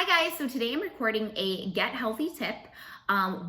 Hi guys, so today I'm recording a get healthy tip,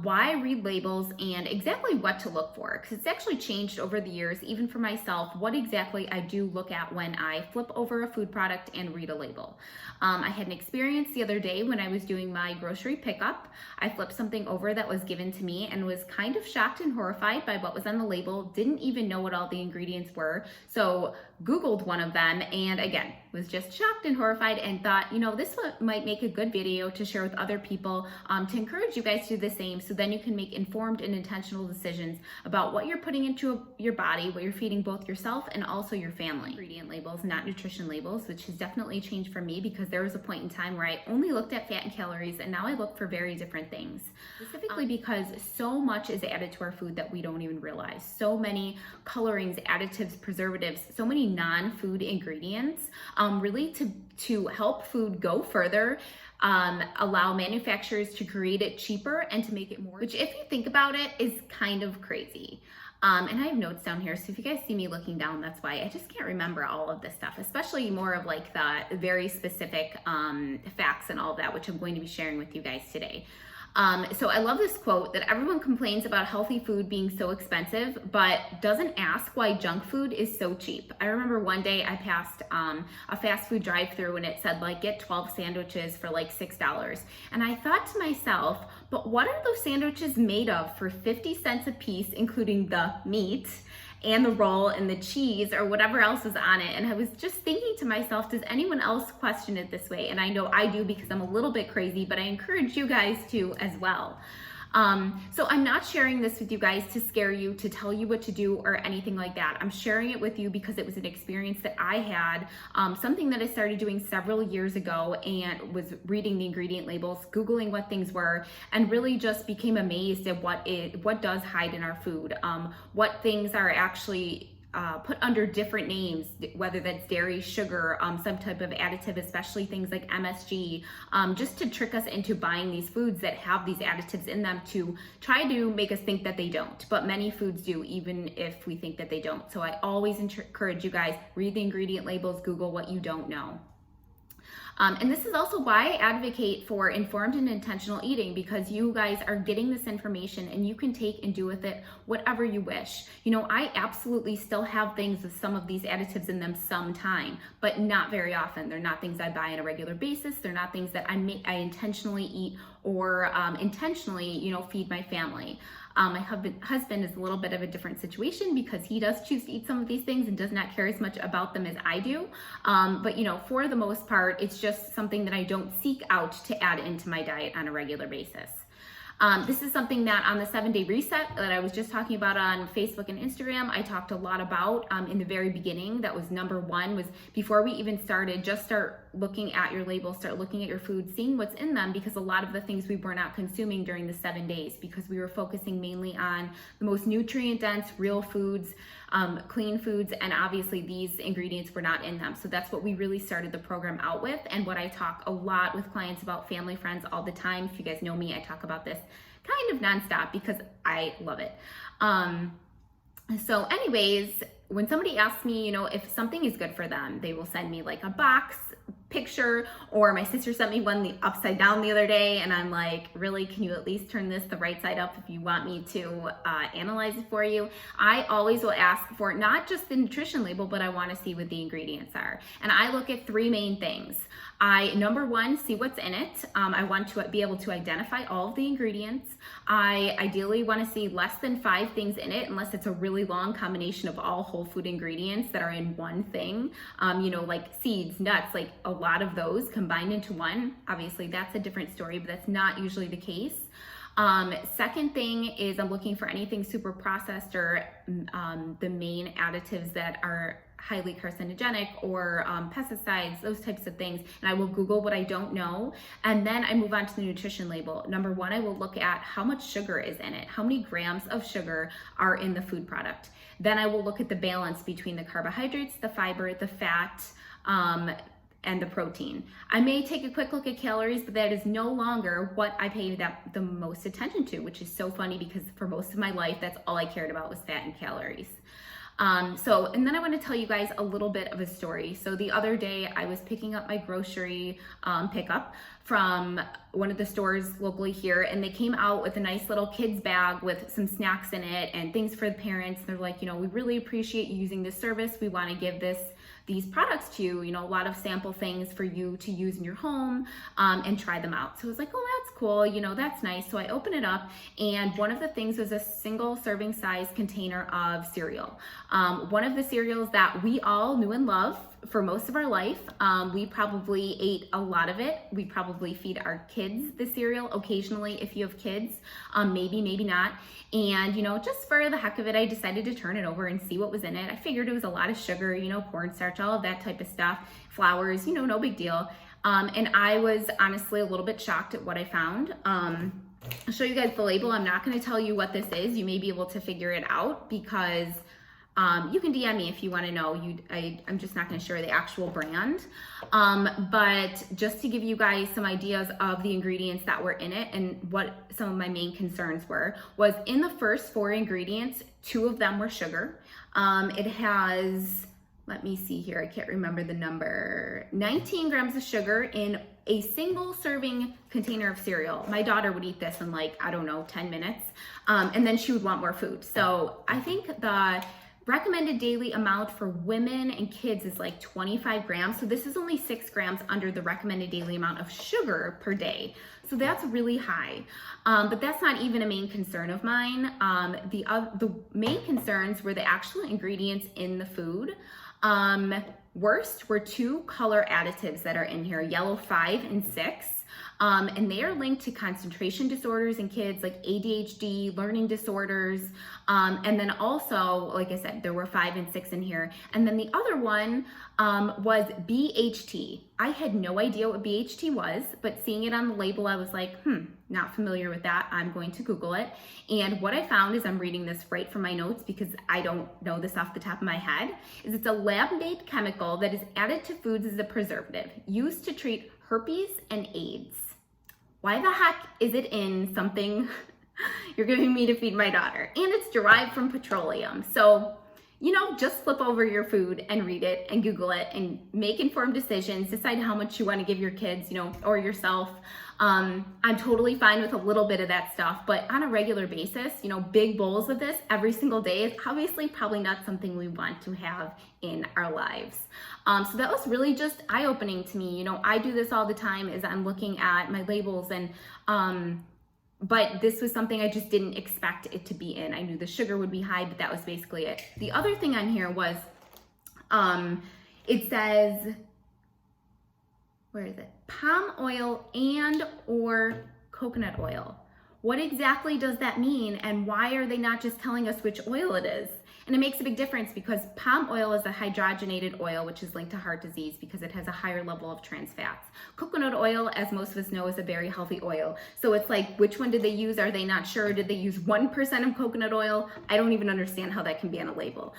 why read labels and exactly what to look for, because it's actually changed over the years, even for myself, what exactly I do look at when I flip over a food product and read a label. I had an experience the other day when I was doing my grocery pickup. I flipped something over that was given to me and was kind of shocked and horrified by what was on the label, didn't even know what all the ingredients were, so Googled one of them and again, was just shocked and horrified and thought, this might make a good video to share with other people to encourage you guys to do the same, so then you can make informed and intentional decisions about what you're putting into your body, what you're feeding both yourself and also your family. Ingredient labels, not nutrition labels, which has definitely changed for me because there was a point in time where I only looked at fat and calories and now I look for very different things. Specifically because so much is added to our food that we don't even realize. So many colorings, additives, preservatives, so many non-food ingredients really to help food go further, allow manufacturers to create it cheaper and to make it more, which if you think about it is kind of crazy. And I have notes down here, so if you guys see me looking down, that's why. I just can't remember all of this stuff, especially more of like the very specific facts and all of that, which I'm going to be sharing with you guys today. So I love this quote that everyone complains about healthy food being so expensive, but doesn't ask why junk food is so cheap. I remember one day I passed a fast food drive-thru and it said like get 12 sandwiches for like $6. And I thought to myself, but what are those sandwiches made of for 50 cents a piece, including the meat and the roll and the cheese or whatever else is on it? And I was just thinking to myself, does anyone else question it this way? And I know I do because I'm a little bit crazy, but I encourage you guys to as well. So I'm not sharing this with you guys to scare you, to tell you what to do or anything like that. I'm sharing it with you because it was an experience that I had, something that I started doing several years ago and was reading the ingredient labels, Googling what things were, and really just became amazed at what does hide in our food, what things are actually put under different names, whether that's dairy, sugar, some type of additive, especially things like MSG, just to trick us into buying these foods that have these additives in them to try to make us think that they don't. But many foods do, even if we think that they don't. So I always encourage you guys, read the ingredient labels, Google what you don't know. And this is also why I advocate for informed and intentional eating, because you guys are getting this information and you can take and do with it whatever you wish. I absolutely still have things with some of these additives in them sometime, but not very often. They're not things I buy on a regular basis. They're not things that I intentionally eat or intentionally, feed my family. My husband is a little bit of a different situation because he does choose to eat some of these things and does not care as much about them as I do. But for the most part, it's just something that I don't seek out to add into my diet on a regular basis. This is something that on the 7-day reset that I was just talking about on Facebook and Instagram, I talked a lot about in the very beginning. That was number one, was before we even started, just start looking at your labels, start looking at your food, seeing what's in them, because a lot of the things we were not consuming during the 7 days because we were focusing mainly on the most nutrient dense, real foods, clean foods, and obviously these ingredients were not in them. So that's what we really started the program out with, and what I talk a lot with clients about, family, friends, all the time. If you guys know me, I talk about this kind of nonstop because I love it. So anyways, when somebody asks me, if something is good for them, they will send me like a box picture, or my sister sent me one the upside down the other day, and I'm like, really, can you at least turn this the right side up if you want me to analyze it for you? I always will ask for not just the nutrition label, but I want to see what the ingredients are. And I look at three main things. Number one, see what's in it. I want to be able to identify all of the ingredients. I ideally want to see less than 5 things in it, unless it's a really long combination of all whole food ingredients that are in one thing. Like seeds, nuts, like a lot of those combined into one. Obviously, that's a different story, but that's not usually the case. Second thing is I'm looking for anything super processed or the main additives that are highly carcinogenic or pesticides, those types of things. And I will Google what I don't know. And then I move on to the nutrition label. Number one, I will look at how much sugar is in it. How many grams of sugar are in the food product? Then I will look at the balance between the carbohydrates, the fiber, the fat, and the protein. I may take a quick look at calories, but that is no longer what I pay the most attention to, which is so funny because for most of my life, that's all I cared about was fat and calories. And then I want to tell you guys a little bit of a story. So the other day I was picking up my grocery pickup from one of the stores locally here, and they came out with a nice little kids bag with some snacks in it and things for the parents. They're like, we really appreciate you using this service. We want to give these products to you, a lot of sample things for you to use in your home and try them out. So I was like, oh, that's cool, that's nice. So I open it up, and one of the things was a single serving size container of cereal. One of the cereals that we all knew and loved for most of our life. We probably ate a lot of it. We probably feed our kids the cereal occasionally if you have kids, maybe not. And, just for the heck of it, I decided to turn it over and see what was in it. I figured it was a lot of sugar, cornstarch, all of that type of stuff, flours, no big deal. And I was honestly a little bit shocked at what I found. I'll show you guys the label. I'm not going to tell you what this is. You may be able to figure it out because you can DM me if you want to know. I'm just not going to share the actual brand. But just to give you guys some ideas of the ingredients that were in it and what some of my main concerns was in the first 4 ingredients, 2 of them were sugar. It has, let me see here, I can't remember the number, 19 grams of sugar in a single serving container of cereal. My daughter would eat this in 10 minutes. And then she would want more food. So I think the recommended daily amount for women and kids is 25 grams. So this is only 6 grams under the recommended daily amount of sugar per day. So that's really high. But that's not even a main concern of mine. The main concerns were the actual ingredients in the food. Worst were 2 color additives that are in here, yellow 5 and 6. And they are linked to concentration disorders in kids like ADHD, learning disorders. And then also, like I said, there were 5 and 6 in here. And then the other one was BHT. I had no idea what BHT was, but seeing it on the label, I was like, not familiar with that. I'm going to Google it. And what I found is, I'm reading this right from my notes because I don't know this off the top of my head, is it's a lab-made chemical that is added to foods as a preservative used to treat herpes and AIDS. Why the heck is it in something you're giving me to feed my daughter? And it's derived from petroleum. So, just flip over your food and read it and Google it and make informed decisions. Decide how much you want to give your kids, or yourself. I'm totally fine with a little bit of that stuff, but on a regular basis, big bowls of this every single day is obviously probably not something we want to have in our lives. So that was really just eye-opening to me. I do this all the time as I'm looking at my labels, and but this was something I just didn't expect it to be in. I knew the sugar would be high, but that was basically it. The other thing on here was, it says, where is it? Palm oil and or coconut oil. What exactly does that mean, and why are they not just telling us which oil it is? And it makes a big difference because palm oil is a hydrogenated oil, which is linked to heart disease because it has a higher level of trans fats. Coconut oil, as most of us know, is a very healthy oil. So it's like, which one did they use? Are they not sure? Did they use 1% of coconut oil? I don't even understand how that can be on a label.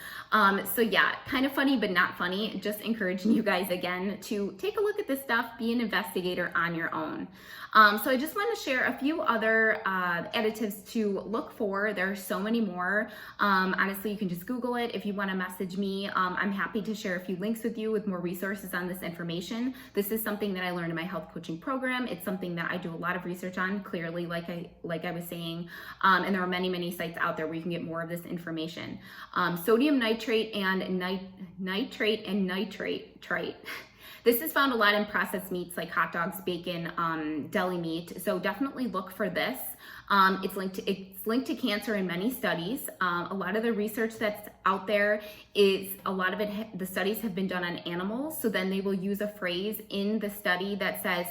So yeah, kind of funny, but not funny. Just encouraging you guys again to take a look at this stuff, be an investigator on your own. So I just want to share a few other additives to look for. There are so many more. Honestly, you can just Google it. If you want to message me, I'm happy to share a few links with you with more resources on this information. This is something that I learned in my health coaching program. It's something that I do a lot of research on, clearly, like I was saying. And there are many sites out there where you can get more of this information. Sodium nitrate and nitrate. This is found a lot in processed meats like hot dogs, bacon, deli meat. So definitely look for this. It's linked to cancer in many studies. A lot of the research that's out there is the studies have been done on animals. So then they will use a phrase in the study that says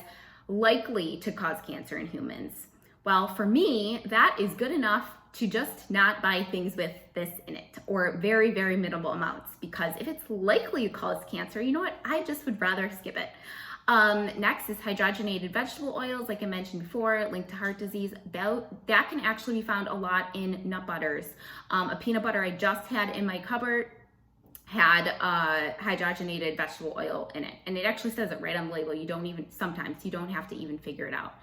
likely to cause cancer in humans. Well, for me, that is good enough to just not buy things with this in it, or very, very minimal amounts, because if it's likely to cause cancer, you know what? I just would rather skip it. Next is hydrogenated vegetable oils, like I mentioned before, linked to heart disease. That can actually be found a lot in nut butters. A peanut butter I just had in my cupboard had hydrogenated vegetable oil in it. And it actually says it right on the label. Sometimes you don't have to even figure it out.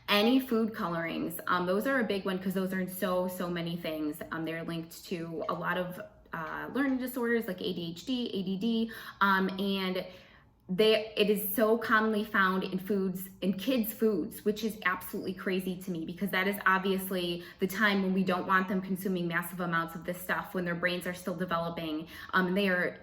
Any food colorings, those are a big one because those are in so many things. They're linked to a lot of learning disorders like ADHD, ADD, and it is so commonly found in foods, in kids' foods, which is absolutely crazy to me, because that is obviously the time when we don't want them consuming massive amounts of this stuff when their brains are still developing, and they are,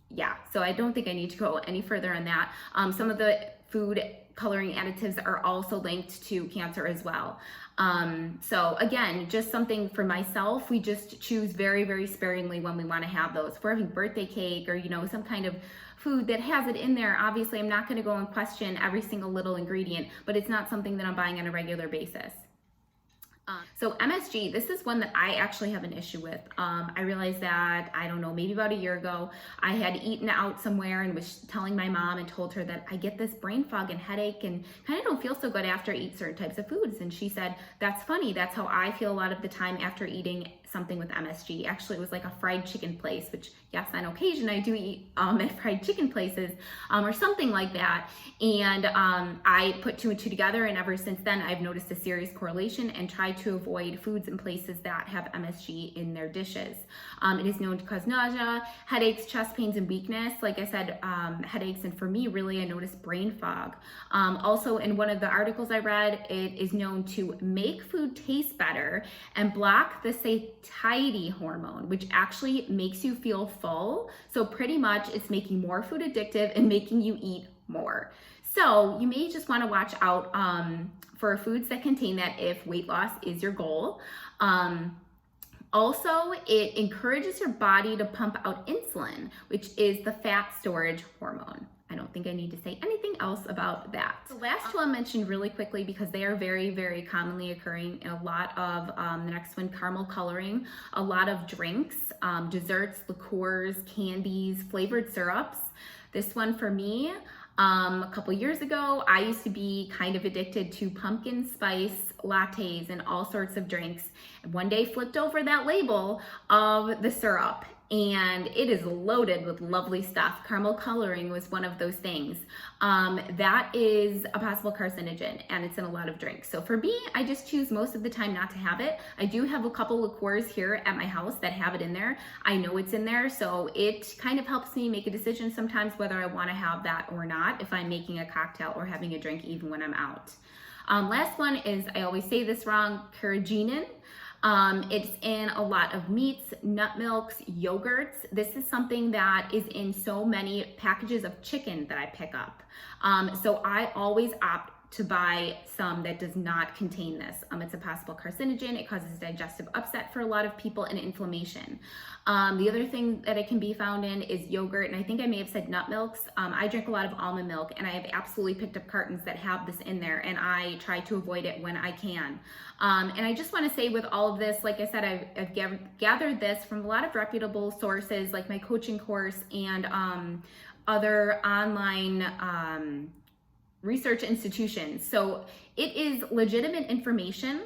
yeah. So I don't think I need to go any further on that. Some of the food coloring additives are also linked to cancer as well. So again, just something for myself, we just choose very, very sparingly when we want to have those. If we're having birthday cake or, some kind of food that has it in there, obviously I'm not going to go and question every single little ingredient, but it's not something that I'm buying on a regular basis. So MSG, this is one that I actually have an issue with. I realized that, I don't know, maybe about a year ago, I had eaten out somewhere and was telling my mom and told her that I get this brain fog and headache and kind of don't feel so good after I eat certain types of foods. And she said, that's funny. That's how I feel a lot of the time after eating something with MSG. Actually, it was like a fried chicken place, which yes, on occasion I do eat at fried chicken places or something like that. And I put two and two together, and ever since then I've noticed a serious correlation and tried to avoid foods and places that have MSG in their dishes. It is known to cause nausea, headaches, chest pains, and weakness. Like I said, headaches, and for me, really, I noticed brain fog. Also, in one of the articles I read, it is known to make food taste better and block the satiety hormone, which actually makes you feel full. So pretty much it's making more food addictive and making you eat more. So you may just want to watch out for foods that contain that if weight loss is your goal. Also, it encourages your body to pump out insulin, which is the fat storage hormone. I don't think I need to say anything else about that. The last two I'll mention really quickly because they are very, very commonly occurring in a lot of the next one, caramel coloring, a lot of drinks, desserts, liqueurs, candies, flavored syrups. This one for me, a couple years ago, I used to be kind of addicted to pumpkin spice lattes and all sorts of drinks. And one day flipped over that label of the syrup, and it is loaded with lovely stuff. Caramel coloring was one of those things. That is a possible carcinogen, and it's in a lot of drinks. So for me, I just choose most of the time not to have it. I do have a couple liqueurs here at my house that have it in there. I know it's in there, so it kind of helps me make a decision sometimes whether I want to have that or not, if I'm making a cocktail or having a drink even when I'm out. Last one is, I always say this wrong, carrageenan. It's in a lot of meats, nut milks, yogurts. This is something that is in so many packages of chicken that I pick up. So I always opt to buy some that does not contain this. It's a possible carcinogen. It causes digestive upset for a lot of people and inflammation. The other thing that it can be found in is yogurt, and I think I may have said nut milks. I drink a lot of almond milk, and I have absolutely picked up cartons that have this in there, and I try to avoid it when I can. And I just want to say with all of this, like I said, I've gathered this from a lot of reputable sources like my coaching course and other online research institutions. So it is legitimate information.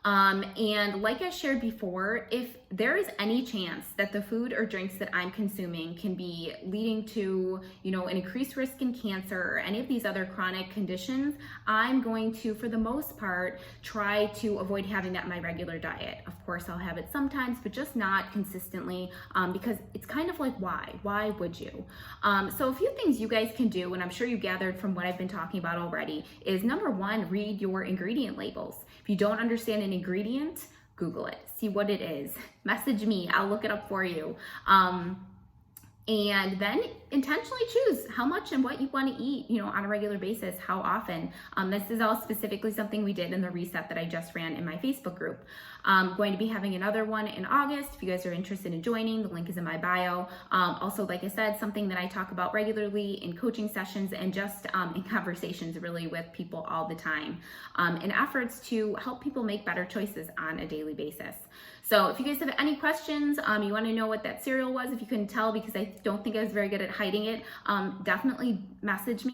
And like I shared before, if there is any chance that the food or drinks that I'm consuming can be leading to, an increased risk in cancer or any of these other chronic conditions, I'm going to, for the most part, try to avoid having that in my regular diet. Of course, I'll have it sometimes, but just not consistently, because it's kind of like, why would you? So a few things you guys can do, and I'm sure you gathered from what I've been talking about already, is number one, read your ingredient labels. If you don't understand an ingredient, Google it, see what it is, message me, I'll look it up for you. And then intentionally choose how much and what you want to eat, on a regular basis, how often. This is all specifically something we did in the reset that I just ran in my Facebook group. I'm going to be having another one in August. If you guys are interested in joining, the link is in my bio. Also, like I said, something that I talk about regularly in coaching sessions and just in conversations really with people all the time, in efforts to help people make better choices on a daily basis. So if you guys have any questions, you want to know what that cereal was, if you couldn't tell because I don't think I was very good at hiding it, definitely message me.